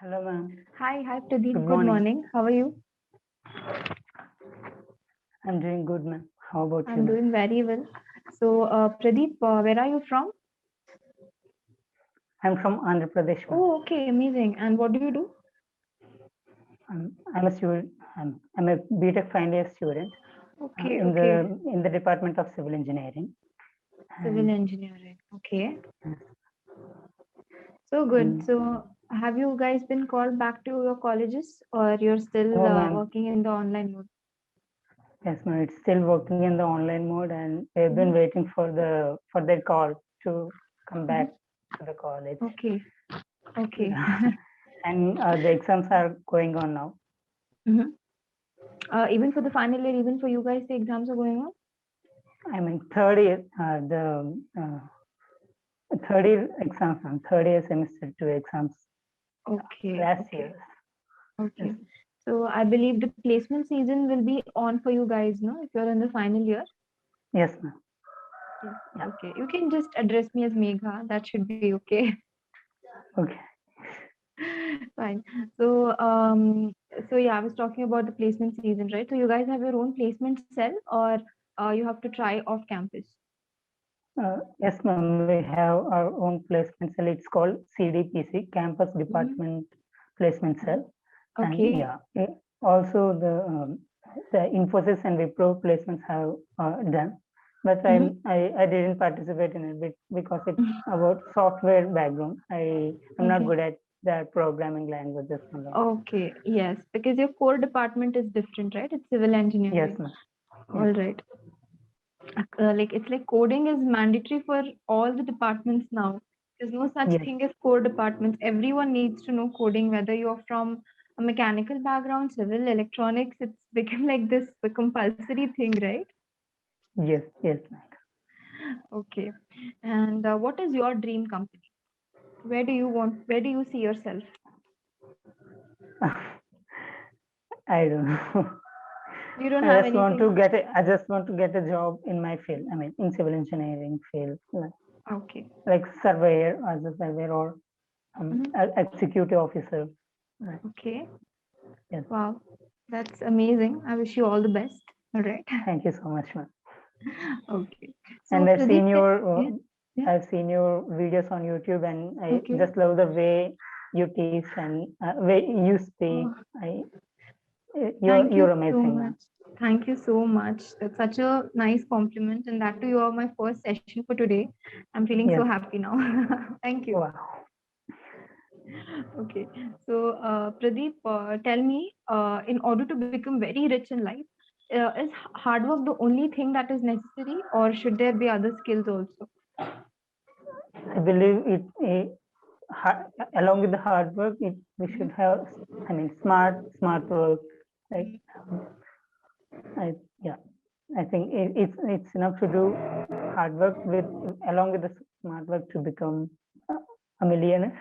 Hello, ma'am. Hi, Pradeep. Good Good morning. morning. How are you? I'm doing good, ma'am. How about you, I'm ma'am? doing very well. So, Pradeep, where are you from? I'm from Andhra Pradesh, ma'am. Oh, okay, amazing. And what do you do? I'm a student. I'm a BTech final year student Okay, in okay. the Department of Civil Engineering, Civil and engineering. Okay. uh, So good. and So, have you guys been called back to your colleges or you're still no, ma'am. working in the online mode? Yes, ma'am. It's still working in the online mode, and we've been Hmm. waiting for their call to come Hmm. back to the college. Okay, okay. Yeah. And the exams are going on now. Hmm. Even for the final year, even for you guys, the exams are going on? I'm in third year. The third year exams, ma'am. Third year semester two exams Okay, last okay, year. Yes, okay. So, I believe the placement season will be on for you guys, no? If you're in the final year. yes, ma'am. Yes. Yeah. Okay. You can just address me as Megha. That should be okay. Okay. Fine. So, so yeah, I was talking about the placement season, right? So you guys have your own placement cell, or you have to try off campus. Yes, ma'am. We have our own placement cell. It's called CDPC, Campus Hmm. Department Placement Cell. And Okay. yeah, also the Infosys and Wipro placements have done, but Hmm. I didn't participate in it because it's about software background. I'm not Okay. good at the programming languages and all. Okay. Yes, because your core department is different, right? It's civil Yes, engineering. ma'am. Yes. All right. Like it's like coding is mandatory for all the departments now. There's no such Yes. thing as core departments. Everyone needs to know coding, whether you're from a mechanical background, civil, electronics. It's become like this the compulsory thing, right? Yes. Yes, Okay. And what is your dream company? Where do you want? Where do you see yourself? ma'am. I don't know. You don't have anything. I just want to get a job in my field. I mean, in civil engineering field, Okay. like surveyor, as a surveyor, or Mhm. executive officer. Right. Okay. Yes. Wow. That's amazing. I wish you all the best. All right. Thank you so much, ma'am. Okay. So And Pradeep, yeah, yeah. I've seen your videos on YouTube, and I Okay. just love the way you teach and way you speak. Oh, I thank you you're so amazing, much. ma'am. Thank you so much. That's such a nice compliment, and that too, you are my first session for today. I'm feeling so Yes. happy now. Thank you. Wow. Okay. So, Pradeep, tell me, in order to become very rich in life, is hard work the only thing that is necessary, or should there be other skills also? I believe along with the hard work, we should have, I mean, smart work. Like, um, I, yeah, I think it's enough to do hard work with along with the smart work to become a millionaire.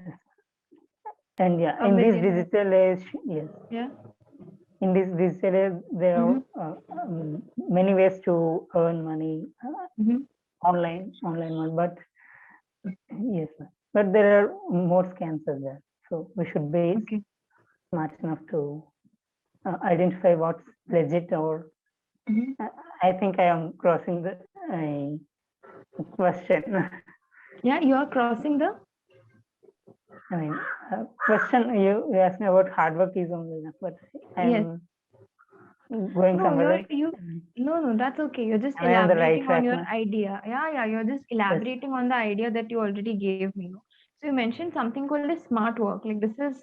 Yes. And yeah, A in this millionaire. digital age, yes, Yeah. in this digital age, there are Mm-hmm. many ways to earn money Mm-hmm. online one, but yes, ma'am. But there are more scams as well. So we should be Okay. smart enough to identify what's legit or Mm-hmm. uh, I think I am crossing the question. Yeah, you are crossing the. I mean, question you asked me about hard work is only enough, but Yes. I'm going No, somewhere you're else. you. No, no, that's okay. You're just Am I on the right elaborating on track, your ma'am? idea. Yeah, yeah. You're just Yes. elaborating on the idea that you already gave me. No? So you mentioned something called as smart work. Like this is,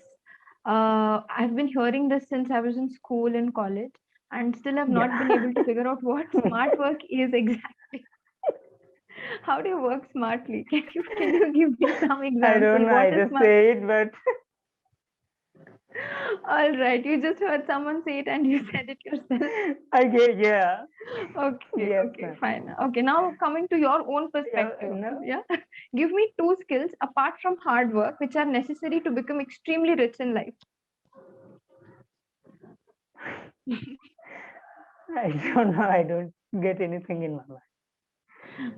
I've been hearing this since I was in school and college, and still have not been Yeah. able to figure out what smart work is exactly. How do you work smartly? Can you give me some I don't example? know. I What is just smart? say it, but All right, you just heard someone say it and you said it yourself. I get, yeah. Okay, Yes, okay, ma'am. fine. Okay, now coming to your own Yeah, perspective. no. Yeah. Give me two skills apart from hard work which are necessary to become extremely rich in life. I don't know. I don't get anything in my mind.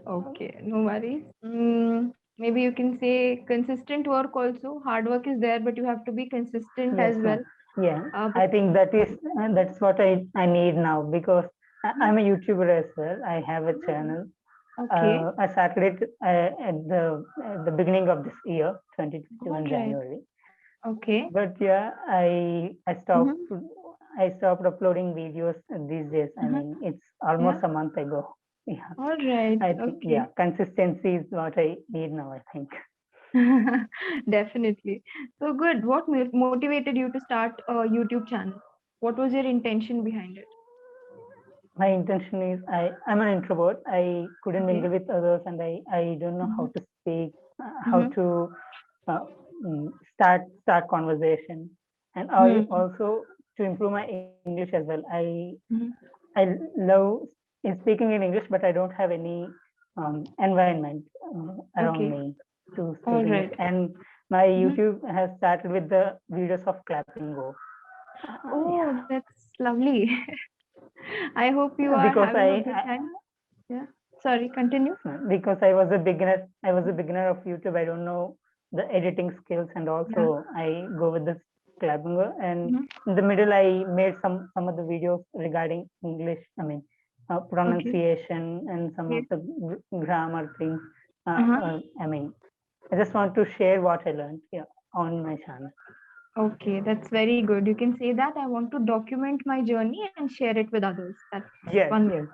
Okay, no worries. Mm, maybe you can say consistent work also. Hard work is there, but you have to be consistent Yes, as ma'am. well. Yeah, But I think that's what I need now, because I'm a YouTuber as well. I have a channel. okay, I started it at the beginning of this year, 2021 all right, January. okay. But yeah, I stopped Mm-hmm. uploading videos these days. I Uh-huh. mean, it's Yeah, almost a month ago. Yeah, all right, I think, yeah, okay. consistency is what I need now, I think. Definitely. So good. What motivated you to start a YouTube channel? What was your intention behind it? My intention is, I'm an introvert. I couldn't Okay. mingle with others, and I don't know how Mm-hmm. to speak, how Mm-hmm. to uh, start conversation, and I Hmm. also to improve my English as well. Mm-hmm. I love speaking in English, but I don't have any environment around Okay. me to All speak English. right. And my Mm-hmm. YouTube has started with the videos of Clapping Go. Yeah, Oh, that's lovely. I hope you are because having a good time. Yeah. Sorry, continue. because I was a beginner. I was a beginner of YouTube. I don't know the editing skills, and Yeah. also I go with this Clapping Go. And Mm-hmm. in the middle, I made some of the videos regarding English. I mean, Okay. pronunciation and some Yes. of the grammar things. Uh-huh. I mean, I just want to share what I learned, yeah, on my channel. Okay, that's very good. You can say that I want to document my journey and share it with others. That's Yes, one. yes,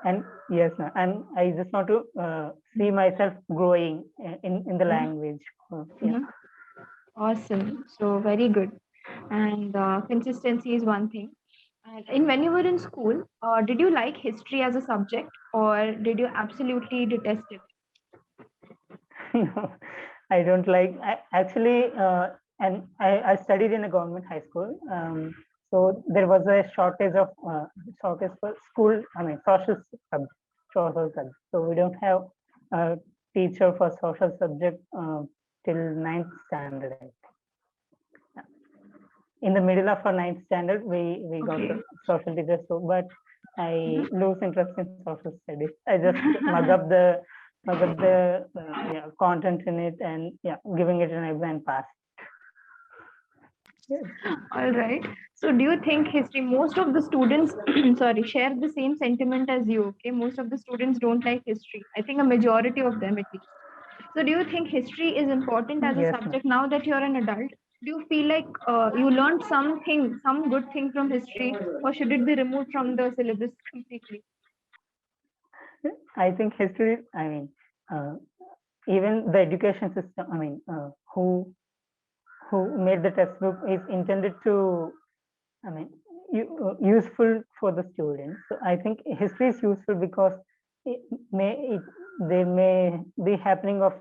and yes, ma'am. And I just want to see myself growing in the Yeah. language. Yeah. Mhm. Awesome. So very good. And consistency is one thing. And when you were in school, did you like history as a subject or did you absolutely detest it? No, I don't like. Actually, and I studied in a government high school. So there was a shortage for school. I mean, social subject. So we don't have a teacher for social subject till ninth standard. In the middle of our ninth standard, we got Okay. a social teacher. So, but I lose interest in social studies. I just mug up the content in it, and yeah, giving it an exam pass. Yes. All right. So, do you think history, most of the students, sorry, share the same sentiment as you? Okay. Most of the students don't like history. I think a majority of them at least. So, do you think history is important as a Yes, ma'am. subject now that you're an adult? Do you feel like you learned something, some good thing from history, or should it be removed from the syllabus completely? I think history. I mean, uh, even the education system. I mean, who made the textbook is intended to, I mean, useful for the students. So I think history is useful because it it, there may be happening of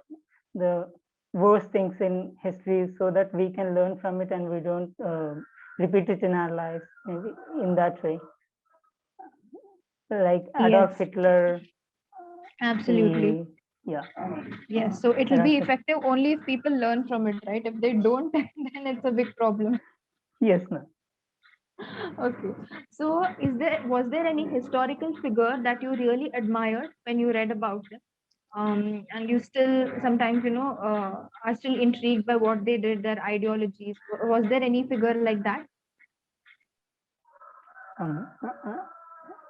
the worst things in history, so that we can learn from it and we don't repeat it in our lives. Maybe in that way, like Adolf Yes, Hitler, absolutely. he, yeah, Yes. So it will Adolf be Hitler. effective only if people learn from it, right? If they don't, then it's a big problem. Yes, ma'am. Okay. So was there any historical figure that you really admired when you read about them? And you still sometimes, are still intrigued by what they did, their ideologies. Was there any figure like that? Um, uh, uh,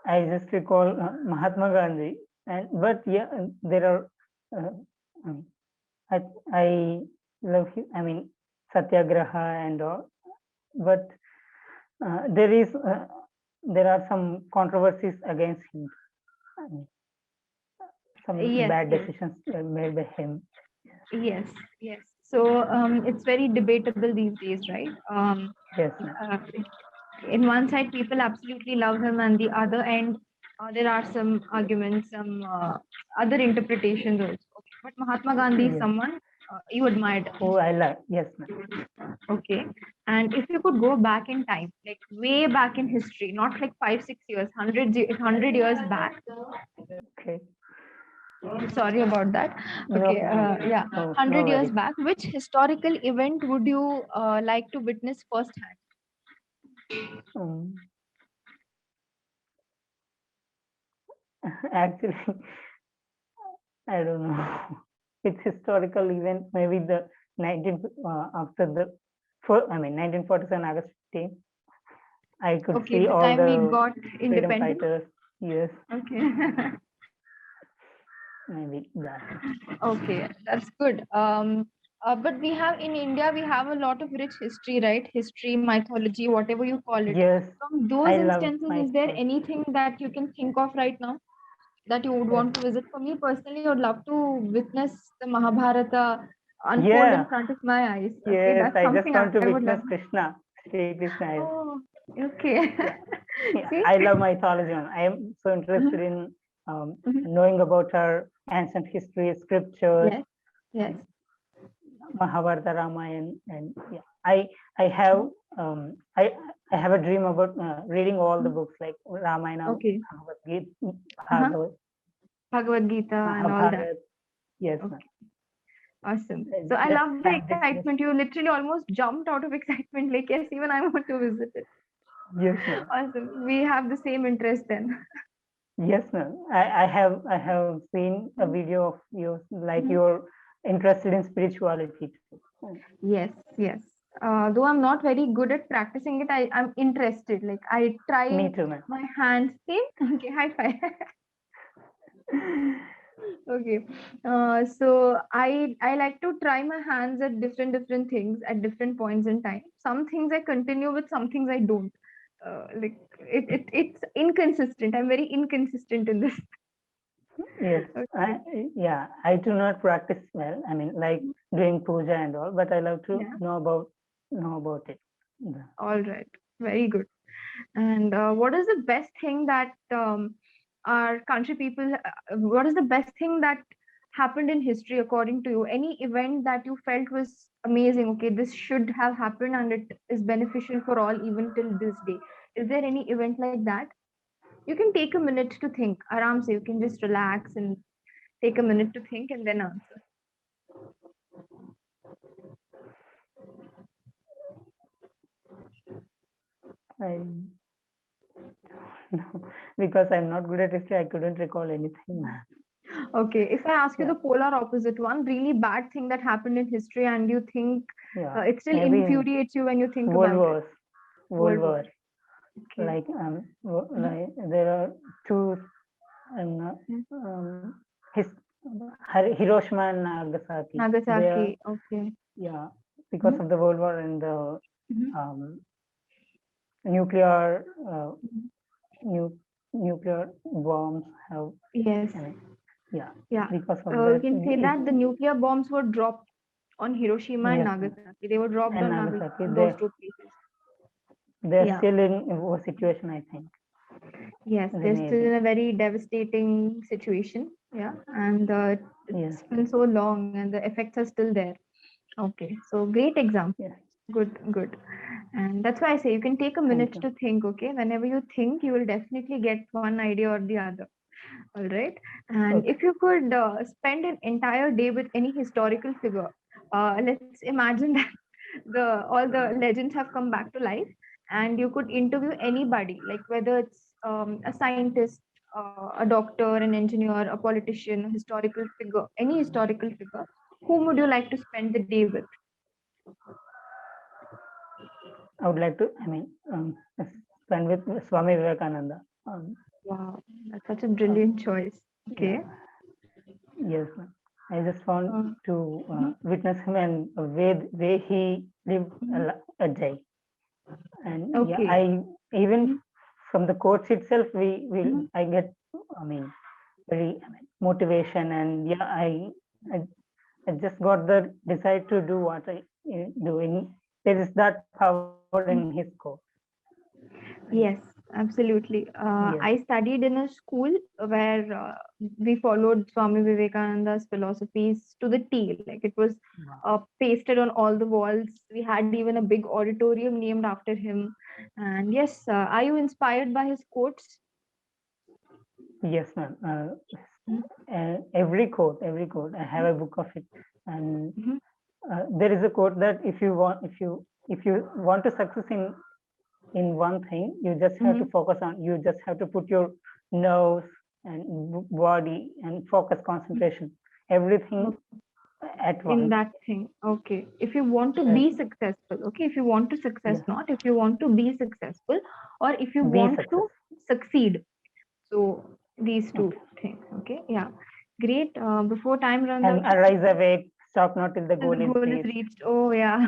I just recall Mahatma Gandhi, and but yeah, there are. Uh, um, I I love him. I mean, Satyagraha and all, but there are some controversies against him. I mean, some Yes, bad yes, decisions made by him. yes, yes. So it's very debatable these days, right? Yes, ma'am. Uh, in one side, people absolutely love him, and the other end, there are some arguments, some other interpretations also. Okay. But Mahatma Gandhi is Yes. someone you admired. Oh, I love. Yes, ma'am. Okay. And if you could go back in time, like way back in history, not like 5, 6 years, 100 years back. Okay. Sorry about that. No Okay. problem. Yeah, Oh, no 100 years worries. back. Which historical event would you like to witness firsthand? Um, Actually, I don't know. it's historical event, maybe the 1947 August 15th. I could Okay, see the all time we the got freedom independent. fighters. Yes, Okay. maybe that. Okay, that's good. But we have in India, we have a lot of rich history, right? History, mythology, whatever you call it. Yes, From those I love instances, my is there thoughts. anything that you can think of right now that you would Yes. want to visit? For me personally, I would love to witness the Mahabharata unfold in Yeah, front of my eyes. Okay, yes, that's I just something want to I would love. witness Krishna, Sri Krishna. Oh, okay. Yeah, yeah, See? I love mythology. I am so interested Mhm, in mhm. knowing about our ancient history, scriptures, Yes, yes. and Mahabharata, Ramayana, and yeah, I have um, I I have a dream about reading all the Mhm. books like Ramayana, Okay. Bhagavad Gita, Uh-huh. Bhagavad, Bhagavad Gita and all that. Mahabharata. Yes, ma'am. Okay. Awesome. I So I just love the have this wish. excitement. You literally almost jumped out of excitement. Like, yes, even I want to visit it. Yes, ma'am. Awesome. We have the same interest then. Yes, ma'am. I have seen a video of yours, like Mhm. you're interested in spirituality too. Yes, yes. Though I'm not very good at practicing it, I'm interested. Like I Me try too, ma'am. my hands. Same. Okay, high five. Okay. So I like to try my hands at different things at different points in time. Some things I continue with, some things I don't. Like it's inconsistent. I'm very inconsistent in this. Yes, Okay. yeah, I do not practice well. I mean, like doing puja and all, but I love to Yeah. know about it. Yeah. All right. Very good. And what is the best thing that our country people? What is the best thing that happened in history according to you? Any event that you felt was amazing? Okay, this should have happened and it is beneficial for all even till this day. Is there any event like that? You can take a minute to think. Aram se, you can just relax and take a minute to think and then answer. I no, because I'm not good at history, I couldn't recall anything. Okay, if I ask you Yeah, the polar opposite one, really bad thing that happened in history and you think yeah, it still maybe in infuriates you when you think World about it. Wars, World World War. War, Okay. like Mhm. like there are two Yeah. his Hiroshima and Nagasaki. They are, Nagasaki. Okay. yeah, because Mhm. of the World War and the Mhm. um, nuclear Mhm. nu- nuclear bombs have, Yes. I mean, yeah, Yeah. because of You that can say it, that the nuclear bombs were dropped on Hiroshima and yes, Nagasaki. They were dropped and on Nagasaki, those two places. they're Yeah. still in a situation, I think. Yes, They they're may still be. in a very devastating situation. Yeah. And Yes, it's been so long and the effects are still there. Okay. So great example. yes. Good, good. And that's why I say you can take a Thank minute you. to think, okay? Whenever you think, you will definitely get one idea or the other. All right. And Okay. if you could spend an entire day with any historical figure, let's imagine that the all the legends have come back to life, and you could interview anybody, like whether it's a scientist, a doctor, an engineer, a politician, a historical figure, any historical figure. Whom would you like to spend the day with? I would like to, I mean, spend with Swami Vivekananda. Wow, that's such a Uh, brilliant choice. yeah, Okay. yes, ma'am. I just want Uh, to mhm, witness him and way he lived mhm. a day. And yeah, Okay. I even Mhm, from the quotes itself, we will mhm. I get, I mean, very, I mean, motivation, and yeah, I, I just got the desire to do what I do. There is that power in his quote. I, Yes, absolutely. yes, I studied in a school where we followed Swami Vivekananda's philosophies to the T. Like it was wow. pasted on all the walls. We had even a big auditorium named after him. And yes, are you inspired by his quotes? Yes, ma'am. Mhm, Every quote, I have a book of it, and mhm, there is a quote that if you want to success in one thing, you just have to mhm. focus on. You just have to put your nose and body and focus, concentration. Everything at in once. that thing. Okay. If you want to be successful, okay. If you want to success, Yeah. not if you want to be successful, or if you Be want to successful. succeed. So these two Okay. things. Okay. Yeah. Great. Before time runs And out, arise awake, stop not till the till the goal is goal is reached. reached. Oh yeah.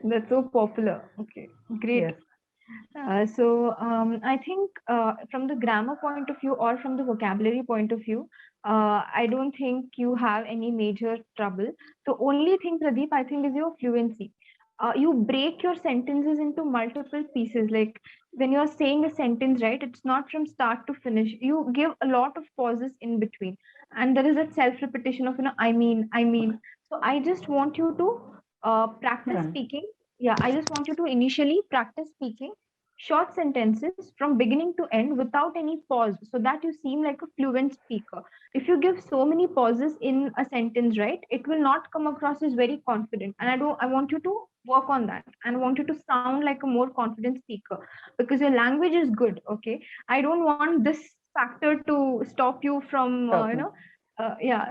That's so popular. Okay. Great. Yes. I think from the grammar point of view or from the vocabulary point of view, I don't think you have any major trouble. The only thing, Pradeep, I think is your fluency. You break your sentences into multiple pieces. Like when you're saying a sentence, right, it's not from start to finish. You give a lot of pauses in between. And there is a self repetition of, I mean. So I just want you to practice Done. speaking. Yeah, I just want you to initially practice speaking short sentences from beginning to end without any pause so that you seem like a fluent speaker. If you give so many pauses in a sentence, right, it will not come across as very confident. And I want you to work on that and I want you to sound like a more confident speaker because your language is good. Okay. I don't want this factor to stop you from, Stop me.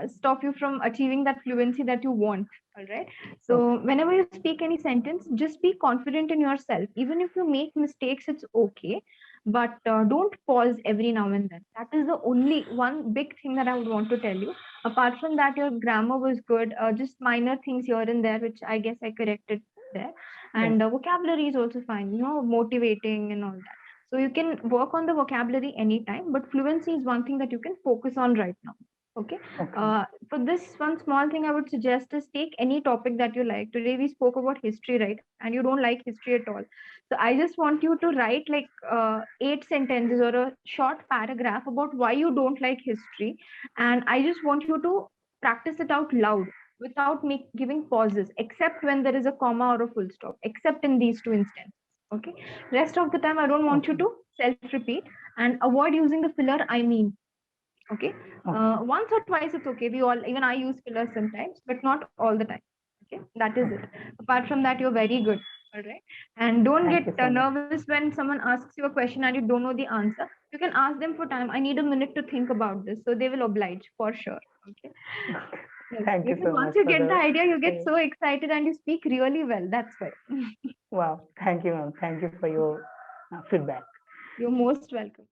stop you from achieving that fluency that you want. All right. Okay. So whenever you speak any sentence, just be confident in yourself. Even if you make mistakes, it's okay. But don't pause every now and then. That is the only one big thing that I would want to tell you. Apart from that, your grammar was good. Just minor things here and there, which I guess I corrected there. Yes. And vocabulary is also fine, motivating and all that. So you can work on the vocabulary anytime, but fluency is one thing that you can focus on right now. Okay. Okay. For this one small thing I would suggest is take any topic that you like. Today we spoke about history, right? And you don't like history at all. So I just want you to write like 8 sentences or a short paragraph about why you don't like history. And I just want you to practice it out loud without giving pauses, except when there is a comma or a full stop, except in these two instances. Okay. Rest of the time, I don't want you Okay. to self repeat and avoid using the filler I mean. Okay. Okay. Once or twice it's okay. We all, even I use fillers sometimes, but not all the time. Okay, that is it. Okay. Apart from that, you're very good. All right. And don't Thank get you so much. nervous when someone asks you a question and you don't know the answer. You can ask them for time. I need a minute to think about this, so they will oblige for sure. Okay. Yes, Thank you because so once much you for get the the. idea, you get uh, so excited and you speak really well. That's why. Wow. Thank you, ma'am. Thank you for your feedback. You're most welcome.